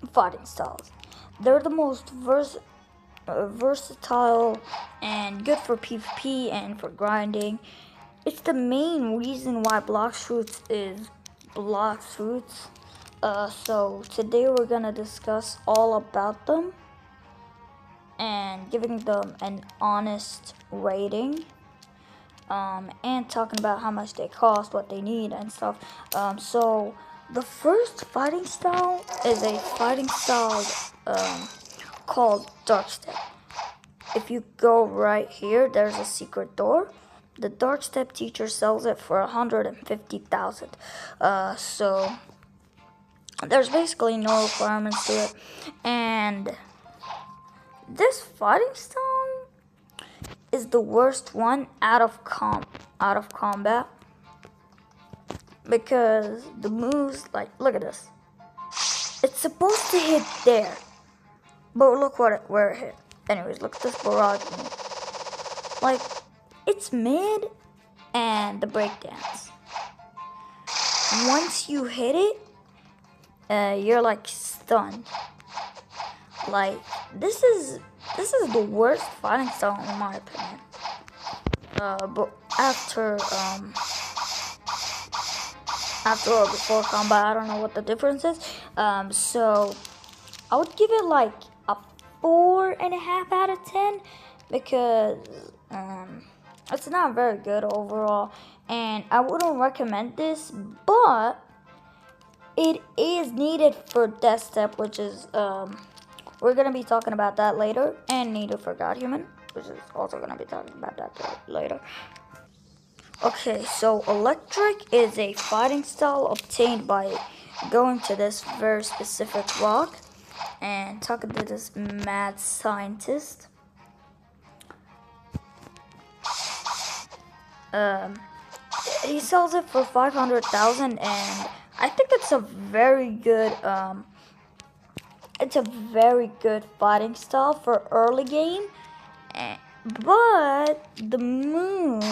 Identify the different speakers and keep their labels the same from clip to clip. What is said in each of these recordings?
Speaker 1: fighting styles. They're the most versatile and good for PvP and for grinding. It's the main reason why Blox Fruits is Blox Fruits. So today we're gonna discuss all about them and giving them an honest rating. And talking about how much they cost, what they need, and stuff. So the first fighting style is a fighting style called Dark Step. If you go right here, there's a secret door. The Dark Step teacher sells it for 150,000. So there's basically no requirements to it, and this fighting style is the worst one out of combat, because the moves, like, look at this. It's supposed to hit there, but look where it hit. Anyways, look at this barrage move. Like, it's mid and the breakdance. Once you hit it, you're like stunned. Like, this is the worst fighting style in my opinion. But after or before combat, I don't know what the difference is. So I would give it like a 4.5 out of 10, because it's not very good overall, and I wouldn't recommend this, but it is needed for Death Step, which is we're gonna be talking about that later, and needed for God Human, which is also gonna be talking about that later. Okay, so Electric is a fighting style obtained by going to this very specific rock and talking to this mad scientist. He sells it for 500,000, and I think it's a very good fighting style for early game. But the move,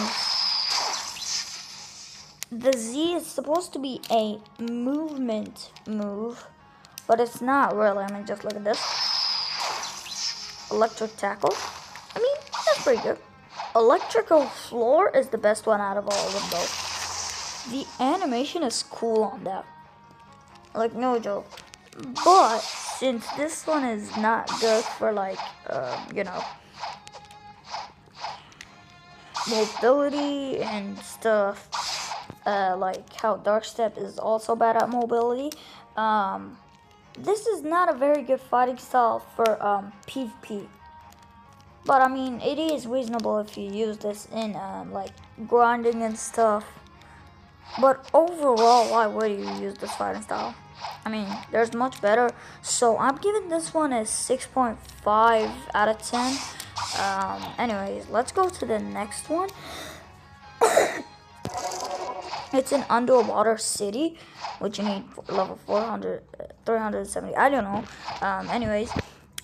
Speaker 1: the Z is supposed to be a movement move, but it's not really. I mean, just look at this. Electric Tackle. I mean, that's pretty good. Electrical Floor is the best one out of all of them, though. The animation is cool on that. Like, no joke. But since this one is not good for, like, mobility and stuff, like how Dark Step is also bad at mobility, this is not a very good fighting style for PvP. But I mean, it is reasonable if you use this in like grinding and stuff. But overall, why would you use this fighting style? I mean, there's much better. So I'm giving this one a 6.5 out of 10. Anyways, let's go to the next one. It's an underwater city, which you need level 400, 370. I don't know. Anyways,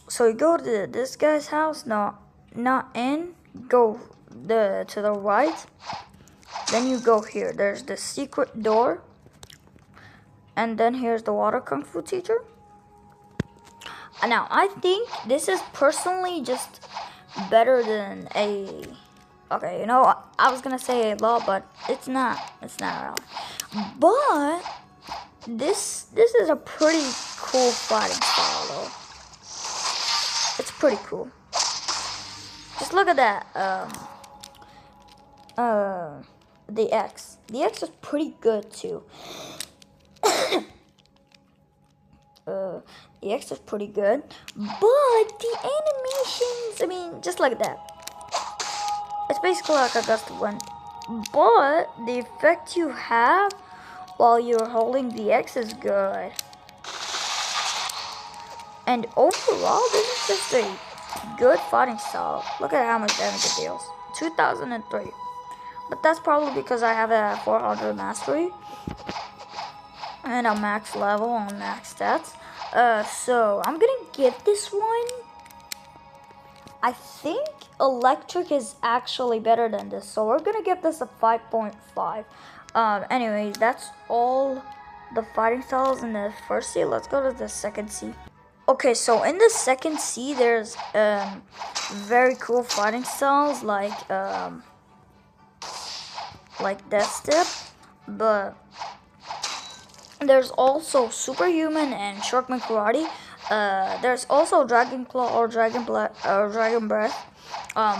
Speaker 1: so you go to this guy's house. No, not in. Go to the right. Then you go here. There's the secret door. And then here's the water kung fu teacher. Now, I think this is personally just better than a... Okay, you know, I was gonna say a lot, but it's not. It's not at all. But this is a pretty cool fighting style, though. It's pretty cool. Just look at that. The X. The X is pretty good too. The X is pretty good, but the animations, I mean, just like that. It's basically like a gust of wind, but the effect you have while you're holding the X is good. And overall, this is just a good fighting style. Look at how much damage it deals. 2003. But that's probably because I have it at 400 mastery and a max level on max stats. So I'm gonna give this one, I think Electric is actually better than this, so we're gonna give this a 5.5. Anyways, that's all the fighting styles in the first sea. Let's go to the second sea. Okay, so in the second sea, there's very cool fighting styles like Death Step, but there's also Superhuman and Sharkman Karate. There's also Dragon Claw or Dragon Breath.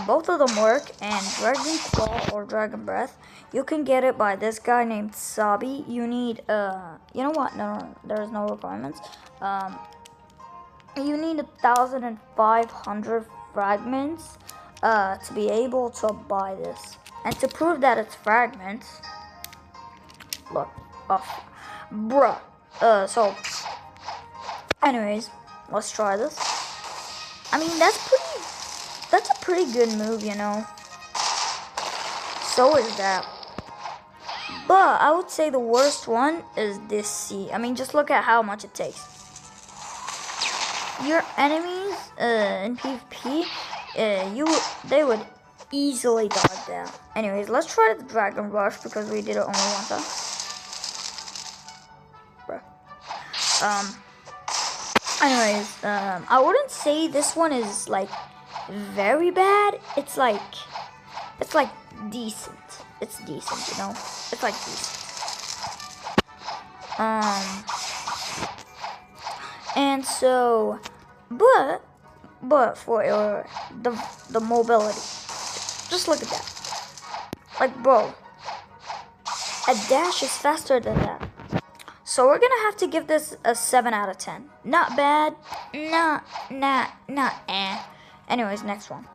Speaker 1: Both of them work, and Dragon Claw or Dragon Breath, you can get it by this guy named Sabi. You need, you know what? No, there's no requirements. You need 1,500 fragments to be able to buy this. And to prove that it's fragments, look, bruh. So, anyways, let's try this. I mean, that's a pretty good move, you know. So is that. But I would say the worst one is this C. I mean, just look at how much it takes. Your enemies in PvP, they would easily dodge that. Anyways, let's try the Dragon Rush because we did it only one time. Anyways, I wouldn't say this one is like very bad. It's like decent. It's decent, you know. It's like decent. And so, but for the mobility, just look at that. Like, bro, a dash is faster than that. So we're gonna have to give this a 7 out of 10. Not bad. Not eh. Anyways, next one.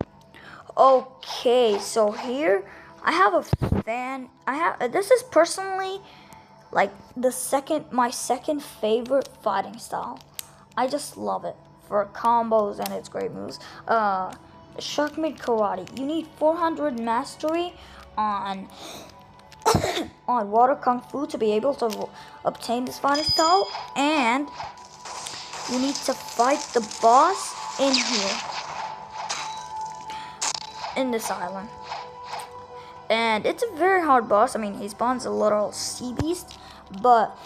Speaker 1: Okay, so here I have a fan. This is personally like my second favorite fighting style. I just love it for combos and its great moves. Sharkman Karate. You need 400 mastery on Water Kung Fu to be able to obtain this fighting style, and you need to fight the boss in here, in this island. And it's a very hard boss. I mean, he spawns a little sea beast, but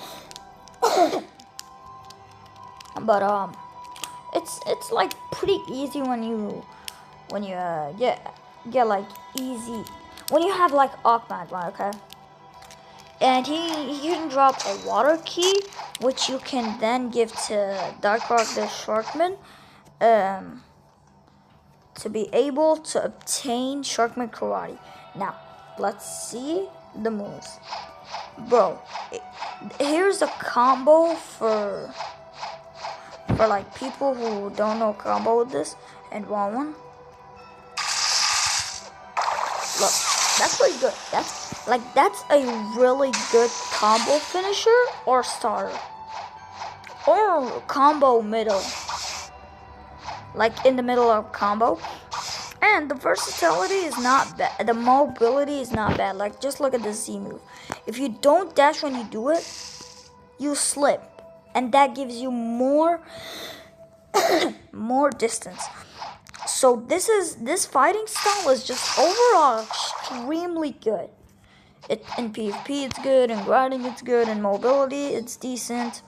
Speaker 1: it's like pretty easy when you get like easy when you have like Magma, okay? And he can drop a water key, which you can then give to Darkrock the Sharkman, to be able to obtain Sharkman Karate. Now, let's see the moves. Bro, here's a combo for like people who don't know combo with this and want one. Look, that's pretty good. That's a really good combo finisher or starter. Or combo middle. Like in the middle of combo. And the versatility is not bad. The mobility is not bad. Like, just look at the Z move. If you don't dash when you do it, you slip. And that gives you more distance. So this fighting style is just overall extremely good. In PvP it's good, in grinding it's good, in mobility it's decent.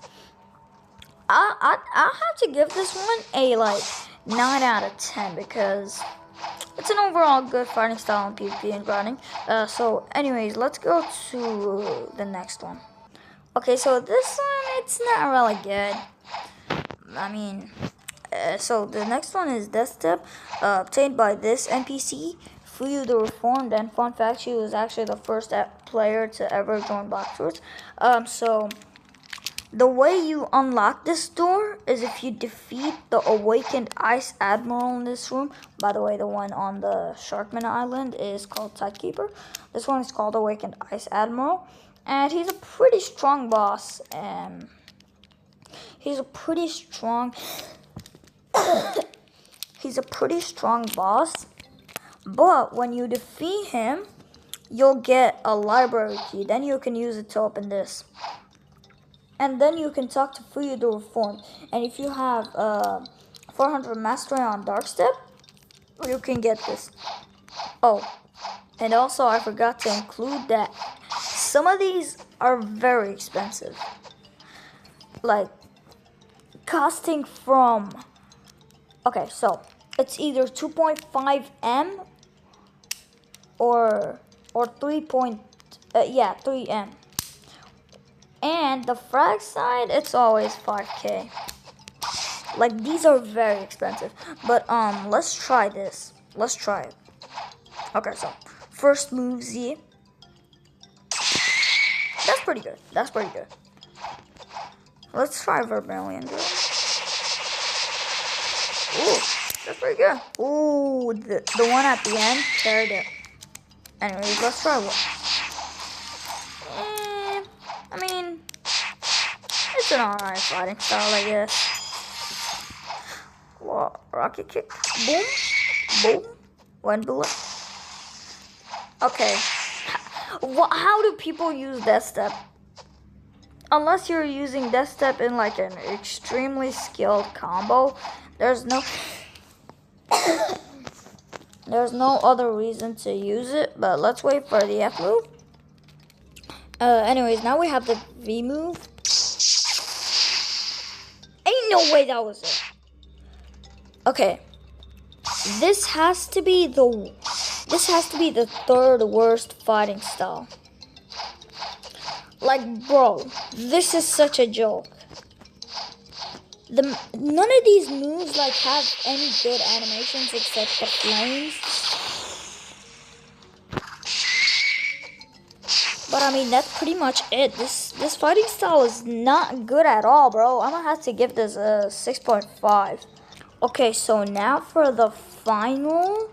Speaker 1: I'll have to give this one a like 9 out of 10 because it's an overall good fighting style in PvP and grinding. So anyways, let's go to the next one. Okay, so this one, it's not really good. I mean, so the next one is Death Step, obtained by this NPC, Fuyu the Reformed. And fun fact, she was actually the first player to ever join Black Swords. So the way you unlock this door is if you defeat the awakened Ice Admiral in this room. By the way, the one on the Sharkman Island is called Tidekeeper. This one is called Awakened Ice Admiral. And he's a pretty strong boss. He's a pretty strong boss. But when you defeat him, you'll get a library key. Then you can use it to open this. And then you can talk to Fuyu the Reformed. And if you have 400 mastery on Dark Step, you can get this. Oh, and also I forgot to include that some of these are very expensive. Like costing from, okay, so it's either 2.5 M or 3 3 M. And the frag side, it's always 5K. Like, these are very expensive. But let's try this. Let's try it. Okay, so first move Z. That's pretty good. That's pretty good. Let's try Vermilion. Ooh, that's pretty good. Ooh, the one at the end carried it. Anyways, let's try one. I mean, it's an alright fighting style, I guess. Well, rocket kick. Boom. Boom. One bullet. Okay. How do people use Death Step? Unless you're using Death Step in like an extremely skilled combo, there's no other reason to use it. But let's wait for the F move. Anyways, now we have the V move. Ain't no way that was it. Okay. This has to be the third worst fighting style. Like, bro, this is such a joke. None of these moves like have any good animations except the flames. But I mean, that's pretty much it. This fighting style is not good at all, bro. I'm gonna have to give this a 6.5. Okay, so now for the final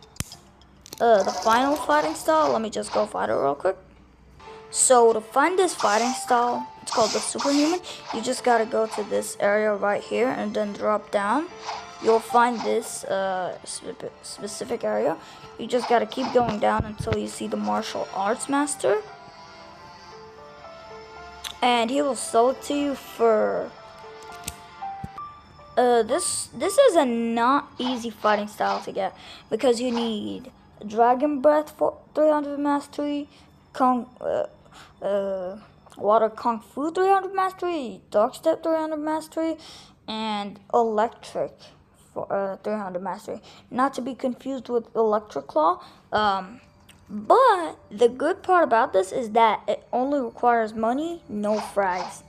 Speaker 1: fighting style. Let me just go fight it real quick. So to find this fighting style, it's called the Superhuman. You just gotta go to this area right here and then drop down. You'll find this specific area. You just gotta keep going down until you see the martial arts master. And he will sell it to you for this is a not easy fighting style to get, because you need Dragon Breath for 300 mastery, Water Kung Fu 300 mastery, Dark Step 300 mastery, and Electric for 300 mastery. Not to be confused with Electric Claw. But the good part about this is that it only requires money, no frags.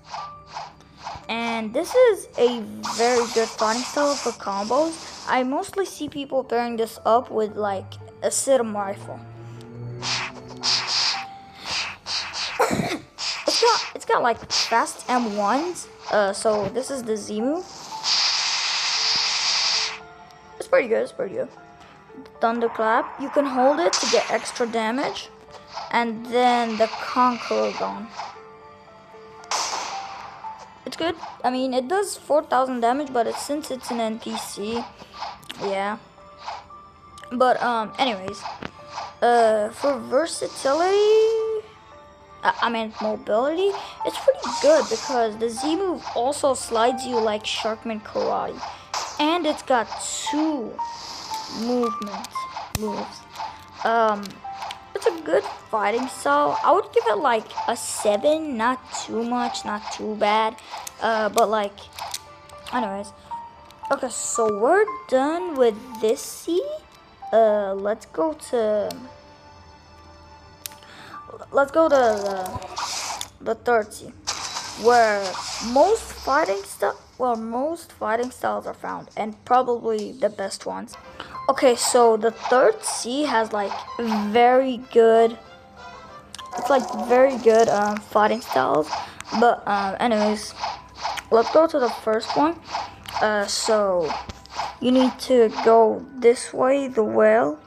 Speaker 1: And this is a very good fighting style for combos. I mostly see people pairing this up with like a Sidam rifle. It's got like fast M1s. So this is the Z move. It's pretty good. It's pretty good. Thunderclap. You can hold it to get extra damage, and then the Conqueror Gun. It's good. I mean, it does 4,000 damage, but since it's an NPC, yeah. But anyways, for versatility, I mean mobility, it's pretty good because the Z move also slides you like Sharkman Karate, and it's got 2 moves. It's a good fighting style. I would give it like a 7, not too much, not too bad. But like, anyways. Okay, so we're done with this C. Let's go to the third C, where most fighting styles are found, and probably the best ones. Okay, so the third C has like very good fighting styles. But anyways, let's go to the first one. So you need to go this way, the whale,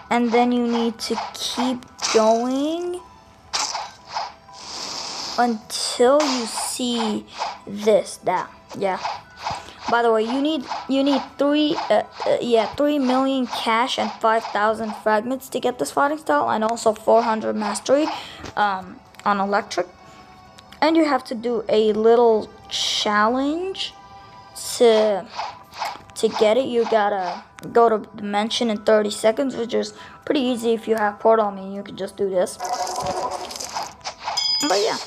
Speaker 1: and then you need to keep going until you see that. Yeah. By the way, you need 3 million cash and 5,000 fragments to get this fighting style, and also 400 mastery on electric. And you have to do a little challenge to get it. You gotta go to Dimension in 30 seconds, which is pretty easy if you have Portal. I mean, you could just do this. But yeah,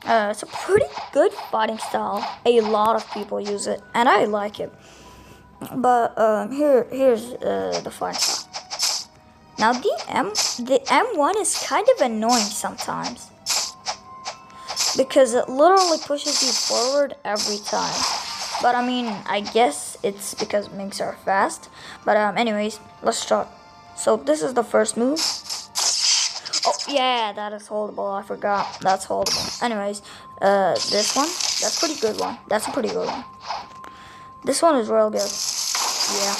Speaker 1: It's a pretty good fighting style. A lot of people use it, and I like it. But here's the fighting style. Now the M1 is kind of annoying sometimes because it literally pushes you forward every time. But I mean, I guess it's because MiGs are fast. But anyways, let's start. So this is the first move. Oh yeah, that is holdable. I forgot that's holdable. Anyways, this one, that's a pretty good one. That's a pretty good one. This one is real good. Yeah.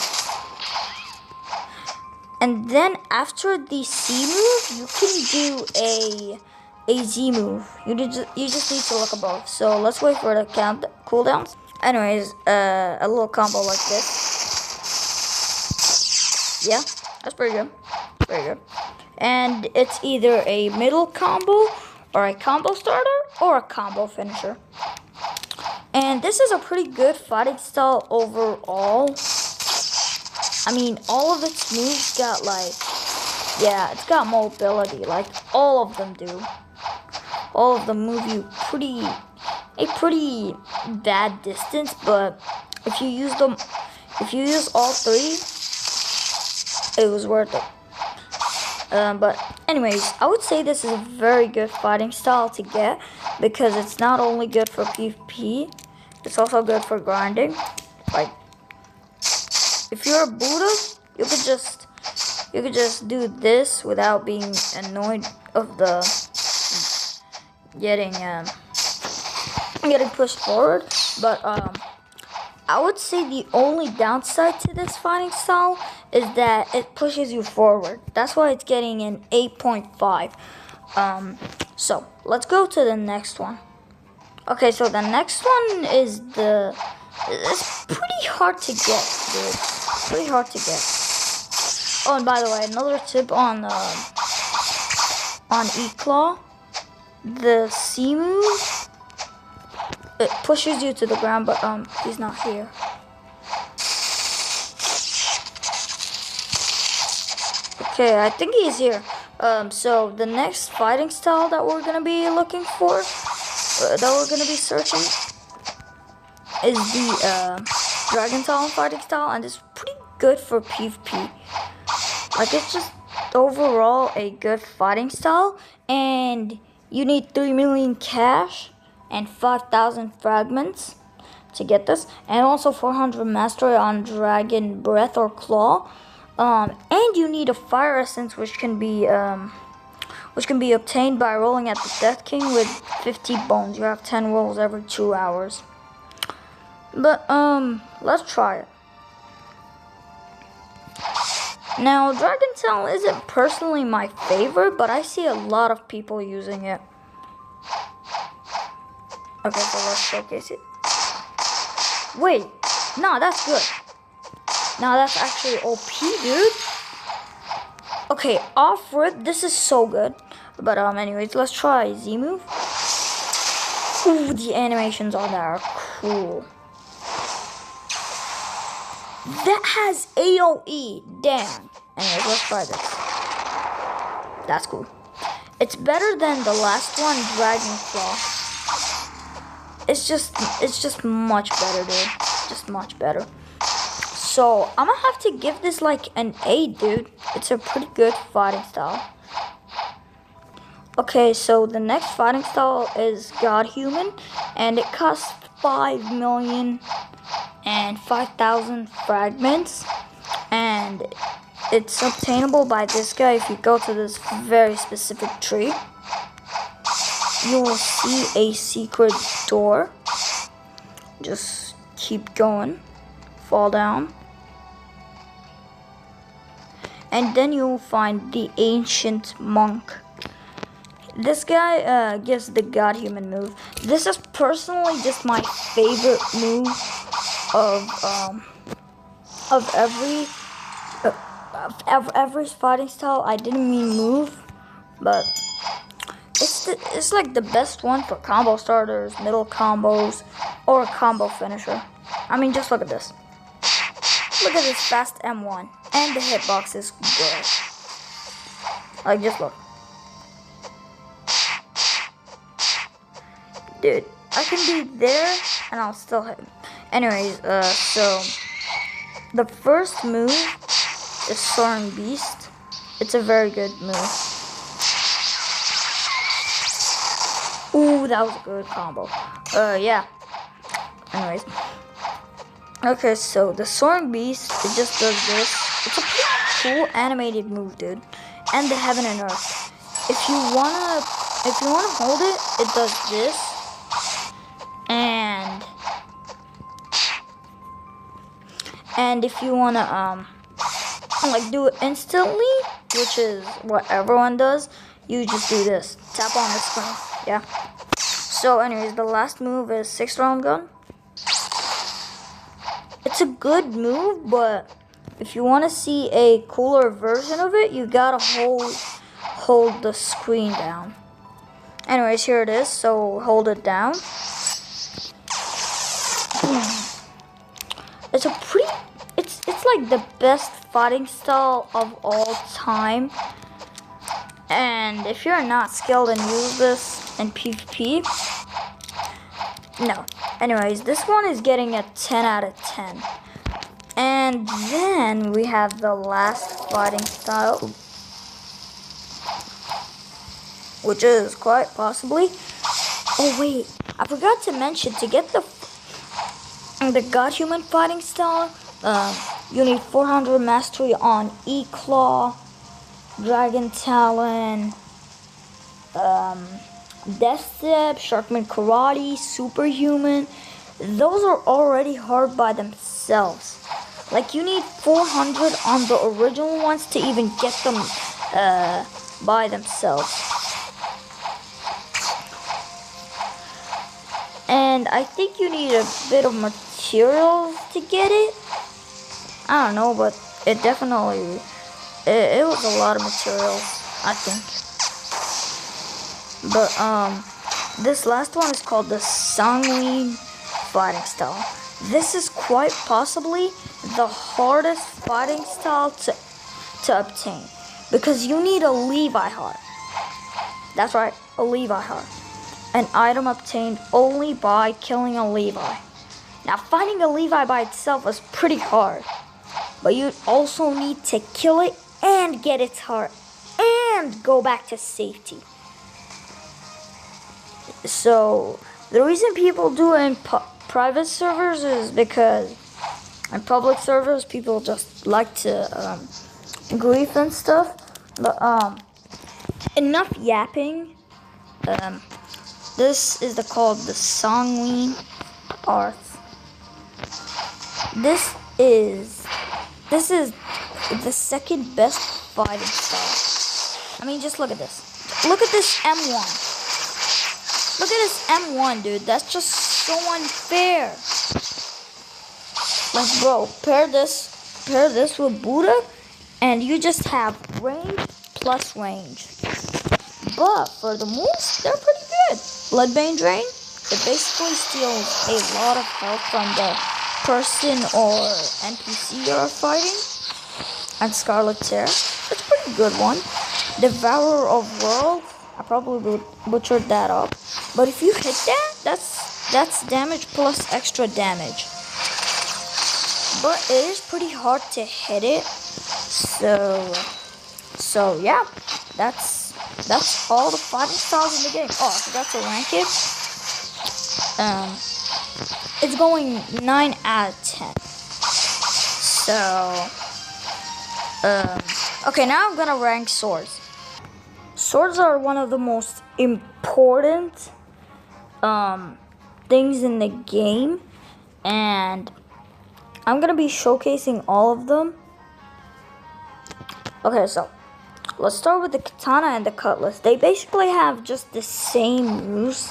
Speaker 1: And then after the C move, you can do a Z move. You just need to look above. So let's wait for the cooldowns. Anyways, a little combo like this. Yeah, that's pretty good. Pretty good. And it's either a middle combo or a combo starter or a combo finisher. And this is a pretty good fighting style overall. I mean, all of its moves got like, yeah, it's got mobility, like all of them do. All of them move you a pretty bad distance, but if you use all three, it was worth it. But anyways, I would say this is a very good fighting style to get because it's not only good for PvP, it's also good for grinding. Like, if you're a Buddha, you could just do this without being annoyed of the getting pushed forward. But I would say the only downside to this fighting style is that it pushes you forward. That's why it's getting an 8.5. So let's go to the next one. Okay, so the next one is it's pretty hard to get, dude. Pretty hard to get. Oh, and by the way, another tip on E-Claw, the C move, it pushes you to the ground, but he's not here. Okay, I think he's here. So the next fighting style that we're gonna be looking for, that we're gonna be searching, is the Dragon Talon fighting style, and it's pretty good for PvP. Like, it's just overall a good fighting style, and you need 3 million cash and 5,000 fragments to get this, and also 400 mastery on Dragon Breath or Claw, and you need a Fire Essence, which can be obtained by rolling at the Death King with 50 bones. You have 10 rolls every 2 hours. But let's try it. Now, Dragon Talon isn't personally my favorite, but I see a lot of people using it. Okay, so let's showcase it. Wait, no, that's good. No, that's actually OP, dude. Okay, off-rip, this is so good. But anyways, let's try Z move. Ooh, the animations on that are cool. That has AoE. Damn. Anyways, let's try this. That's cool. It's better than the last one, Dragon Claw. It's just much better, dude. Just much better. So I'm gonna have to give this like an 8, dude. It's a pretty good fighting style. Okay, so the next fighting style is God Human, and it costs 5 million and 5,000 fragments, and it's obtainable by this guy. If you go to this very specific tree, you will see a secret door. Just keep going, fall down, and then you'll find the Ancient Monk. This guy gives the God Human move. This is personally just my favorite move of every fighting style. I didn't mean move, but it's like the best one for combo starters, middle combos, or a combo finisher. I mean, just look at this. Look at this fast M1, and the hitbox is good. Like, just look. Dude, I can be there and I'll still hit him. Anyways, so the first move is Soaring Beast. It's a very good move. Ooh, that was a good combo. Yeah. Anyways. Okay, so the Soaring Beast, it just does this. It's a pretty cool animated move, dude. And the Heaven and Earth. If you wanna hold it, it does this. And if you wanna like do it instantly, which is what everyone does, you just do this. Tap on the screen. Yeah. So anyways, the last move is 6-round gun. It's a good move, but if you want to see a cooler version of it, you gotta hold the screen down. Anyways, here it is. So hold it down. It's like the best fighting style of all time. And if you're not skilled and use this in PvP, no. Anyways, this one is getting a 10 out of 10. And then we have the last fighting style, which is quite possibly... Oh wait, I forgot to mention, to get the God Human fighting style, you need 400 mastery on E-Claw, Dragon Talon, Death Step, Sharkman Karate, Superhuman. Those are already hard by themselves. Like, you need 400 on the original ones to even get them by themselves. And I think you need a bit of materials to get it. I don't know, but it definitely... It was a lot of materials, I think. But, this last one is called the Sanguine fighting style. This is quite possibly the hardest fighting style to obtain, because you need a Levi heart. That's right, a Levi heart. An item obtained only by killing a Levi. Now, finding a Levi by itself is pretty hard, but you also need to kill it and get its heart and go back to safety. So the reason people do it in private servers is because in public servers people just like to grief and stuff. But enough yapping. This is called the Sanguine Art. This is the second best fighting style. I mean, just look at this. Look at this M1. Look at this M1, dude. That's just so unfair. Like, bro, pair this with Buddha, and you just have range plus range. But for the moves, they're pretty good. Bloodbane Drain, it basically steals a lot of health from the person or NPC you're fighting. And Scarlet Tear, it's a pretty good one. Devourer of Worlds, I probably butchered that up. But if you hit that, that's damage plus extra damage. But it is pretty hard to hit it. So yeah, that's all the fighting styles in the game. Oh, I forgot to rank it. It's going 9 out of 10. So okay, now I'm gonna rank swords. Swords are one of the most important things in the game, and I'm gonna be showcasing all of them. Okay, so let's start with the katana and the cutlass. They basically have just the same moves.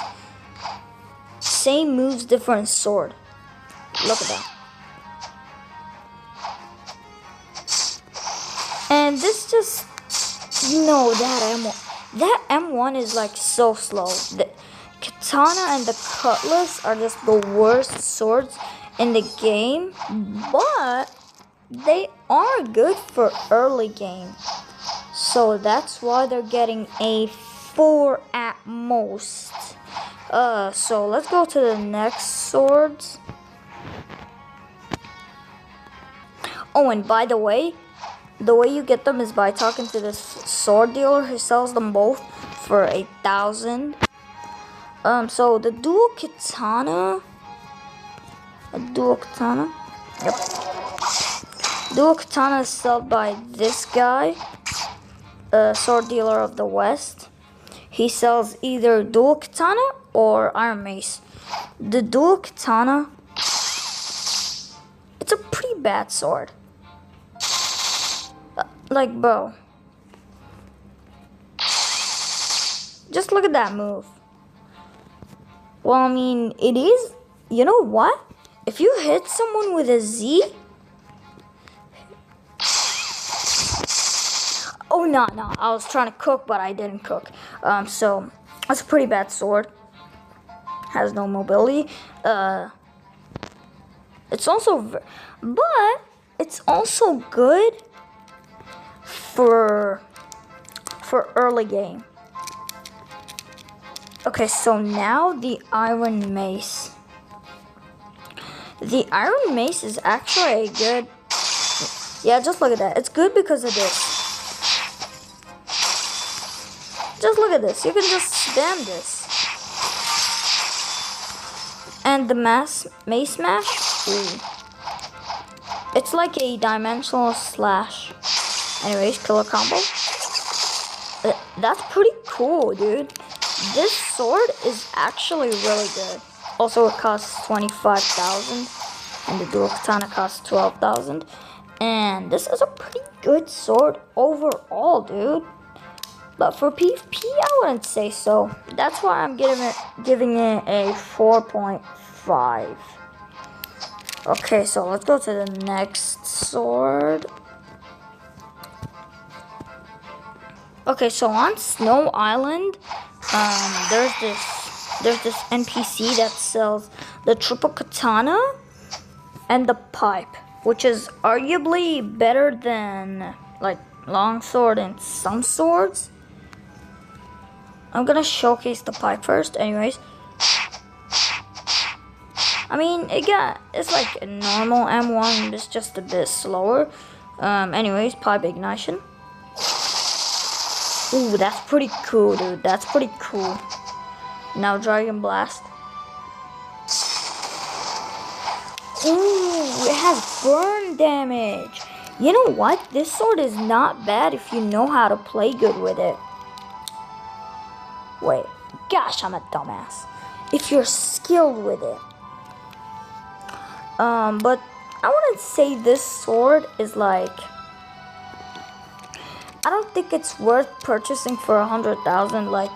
Speaker 1: Same moves, different sword. Look at that. And this just, that M1 is like so slow. The katana and the cutlass are just the worst swords in the game, but they are good for early game. So that's why they're getting a 4 at most So let's go to the next swords. Oh, and by the way you get them is by talking to this sword dealer who sells them both for 1,000. So the dual katana. Yep. Dual katana is sold by this guy, sword dealer of the West. He sells either dual katana or iron mace. The dual katana, it's a pretty bad sword. Like, bro, just look at that move. Well, I mean, it is, you know what? If you hit someone with a Z, oh no, I was trying to cook, but I didn't cook. So that's a pretty bad sword. Has no mobility. It's also, but it's also good for early game. Okay, so now the iron mace. The iron mace is actually a good. Yeah, just look at that. It's good because of this. Just look at this. You can just spam this. And the mace smash. Ooh. It's like a dimensional slash. Anyways, killer combo. That's pretty cool, dude. This sword is actually really good. Also, it costs 25,000, and the dual katana costs 12,000. And this is a pretty good sword overall, dude. But for PvP, I wouldn't say so. That's why I'm giving it a 4.5. Okay, so let's go to the next sword. Okay, so on Snow Island, there's this NPC that sells the triple katana and the pipe, which is arguably better than like longsword and some swords. I'm gonna showcase the pipe first, anyways. I mean, it's like a normal M1, it's just a bit slower. Anyways, pipe ignition. Ooh, that's pretty cool, dude. That's pretty cool. Now Dragon Blast. Ooh, it has burn damage. You know what? This sword is not bad if you know how to play good with it. Wait, gosh, I'm a dumbass. If you're skilled with it. But I wouldn't say this sword is like... I don't think it's worth purchasing for 100,000. Like,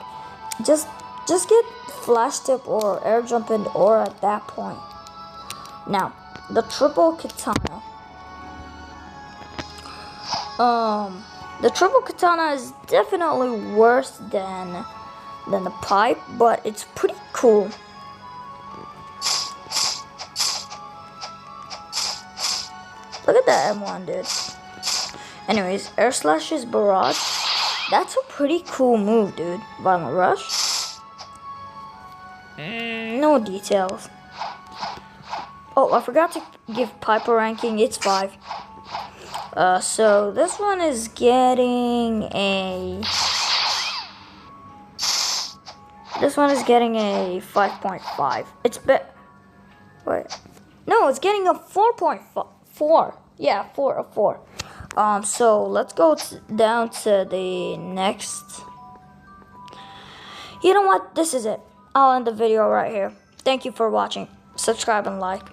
Speaker 1: just get flash tip or air jump and aura at that point. Now, the triple katana. The triple katana is definitely worse than the pipe, but it's pretty cool. Look at that M1, dude. Anyways, Air Slash's Barrage. That's a pretty cool move, dude. Violent Rush. No details. Oh, I forgot to give Piper ranking. It's 5. So this one is getting a... This one is getting a 5.5. It's Wait. No, it's getting a 4.4. Yeah, 4. So let's go down to the next. You know what? This is it. I'll end the video right here. Thank you for watching. Subscribe and like.